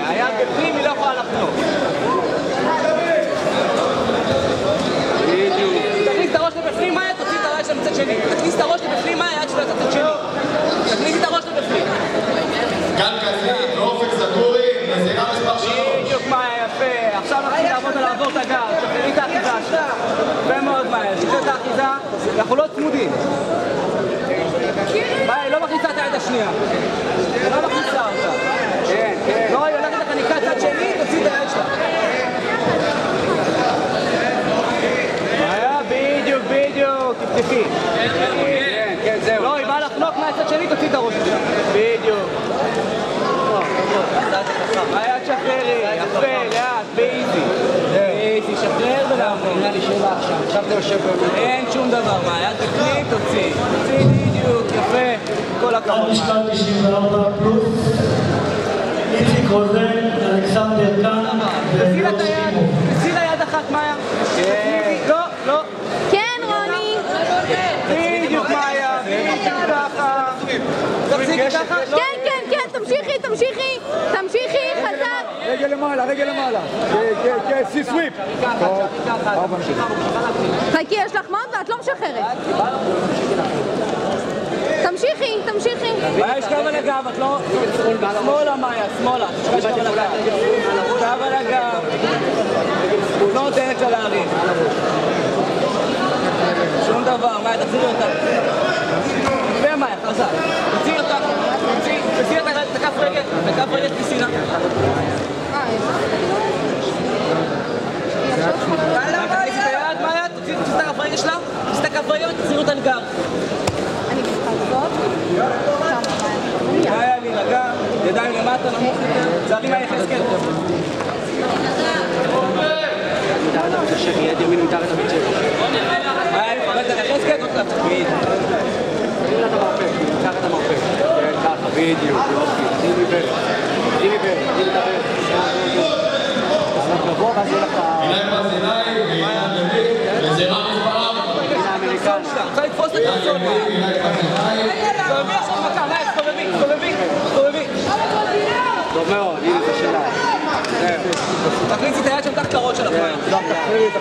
היד בפנים, היא לא יכולה לחנוק. תכניס את הראש לבפנים, מאיה, תוציא את הראש למצד שני. תכניס את הראש לבפנים, מאיה, היד שלה לצד שני. תכניס את הראש לבפנים. גל קזית, אופק סגורי, נזירה מספר 3. בדיוק, מאיה, יפה. עכשיו נתחיל לעבוד על לעבור את הגל. שחררי את האחיזה שלה. יפה מאוד, מאיה. שחררי את האחיזה. אנחנו לא צמודים. מאיה, היא לא מכניסה את היד השנייה. היא לא מכניסה אותה. כן, כן. לא, היא הולכת לחניקה צד שני, תוציא את היד שלה. מאיה, בדיוק, בדיוק. תפתחי. כן, כן, זהו. לא, היא באה לחנוק מהצד שני, תוציא את הראש שלה. בדיוק. מאיה, תשחררי. יפה, לאט, באיזי. באיזי, שחרר ולעבור. נראה לי שאלה עכשיו. עכשיו אתה יושב באמת. אין שום דבר, מאיה, תפני, תוציא. תוציא בדיוק, יפה. כל הכבוד. משקל 94 פלוס. איציק רוזן, אלכסנדר כאן. תסי לה את היד. תסי לה יד אחת, מאיה. כן. לא, לא. כן, רוני. בדיוק, מאיה. בדיוק ככה. תחזיקי ככה. כן, כן, כן, תמשיכי, תמשיכי. תמשיכי, חזק. רגל למעלה, רגל למעלה. כן, כן, סי סוויפ. חכי, יש לך מאוד ואת לא משחררת. תמשיכי, תמשיכי. מאיה, יש קו על הגב, את לא... שמאלה, מאיה, שמאלה. יש קו על הגב. קו על הגב. לא נותנת לה להרים. שום דבר, מאיה, תחזירי אותה. יפה, מאיה, חזק. תציעי אותה. תציעי את הכף רגל. בכף רגל תסינה. תכניסי את היד, מאיה, תוציא את הכף רגל שלה. תוציא את הכף רגל ותחזירי אותה לגב. אני צריכה זאת. מאיה, להירגע, ידיים למטה, נמוך יותר. זרים מאיה יחזקאל. מתחת המתשך, יד ימין מתחת המתשך. מאיה, לפרט על יחזקאל, עוד קצת. בדיוק. מתחת המרפק, מתחת המרפק. כן, ככה, בדיוק, יופי. שימי ברך, שימי ברך, שימי ברך. גבוה, ואז יהיה לך... עיניים ברזילאי, ועיניים לוי, נזירה מספר 4. עינה אמריקן. רוצה לתפוס את הקרסון. עיניים ברזילאי. תסתובבי עכשיו מכה, מאיה, תסתובבי, תסתובבי, תסתובבי. טוב מאוד, הנה זה שלה. תכניסי את היד שמתחת לראש שלך, מאיה. היד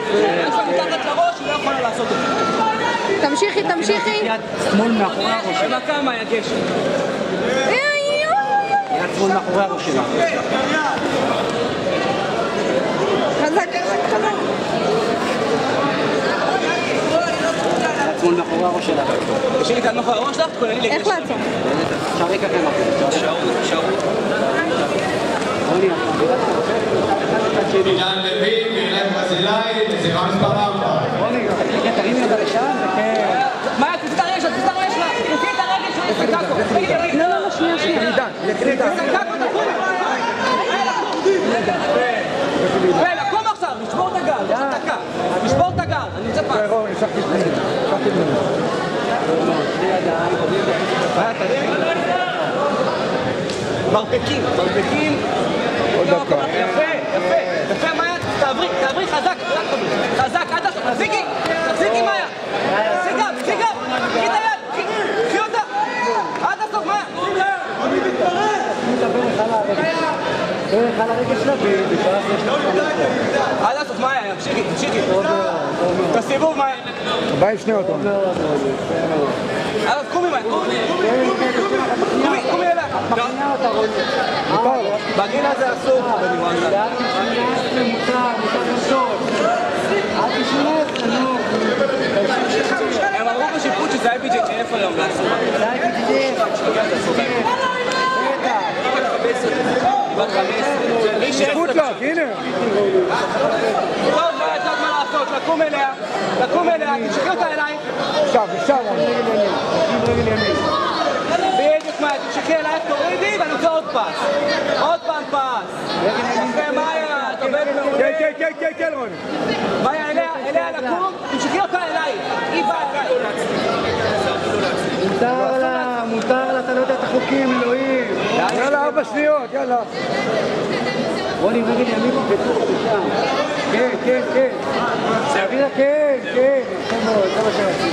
שלך מתחת לראש, היא לא יכולה לעשות את זה. תמשיכי, תמשיכי. יד שמאל מאחורי הראש שלה. במכה, מאיה, גשם. יד שמאל מאחורי הראש שלה. חזק, חזק. יד שמאל מאחורי הראש שלה. תשאירי כאן מאחורי הראש שלך, כולני לגשם. איך לעצור? שערי ככה מאחורי. שערו. עיניים לוי, ועיניים ברזילאי, נזירה מספר 4. רוני, תרימי אותה לשם, וכן. מאיה, תצאי את הרגל שלה, תצאי את הרגל שלה. תצאי את הרגל שלה, תצאי את הרגל שלה. לא, לא, שנייה, שנייה. לקום עכשיו, נשבור את הגל, יש לך דקה. נשבור את הגל, אני רוצה פעם. מרפקים, מרפקים. עוד דקה. יפה, יפה. יפה, מאיה, תעברי חזק, חזק, עד הסוף. תחזיקי, תחזיקי, מאיה. תחזיק גב, תחזיק גב. קחי את היד, קחי אותה. עד הסוף, מאיה. אני מדבר לך על הרגל שלה, ובשלב זה יש לך... עד הסוף, מאיה, תמשיכי, תמשיכי. בסיבוב, מאיה. 40 שניות. אז קומי, מאיה, קומי. קומי אליה. מחנייה אותה, רוני. בגיל הזה אסור פה בניואנדה. עד 18 מותר לעשות. עד 18, נו. הם אמרו בשיפוט שזה IBJJF היום, ואסור. זה IBJJF. בטח. בת 15. פוטלק, הנה. טוב, לא יודעת מה לעשות, לקום אליה, תמשכי אותה אליי. עכשיו, בדיוק מה, תמשכי אליי, תורידי ואני רוצה עוד פס. עוד פעם פס. יפה, מאיה, אתה עובד מעולה. כן, רוני. מאיה, אליה לקום, תמשכי אותה אליי. היא באה אליי. מותר לה, אתה לא יודע את החוקים, אלוהים. יאללה, 4 שניות, יאללה. רוני, רגל ימין בטוח שם. כן. סבירה, כן. זה מה שרציתי.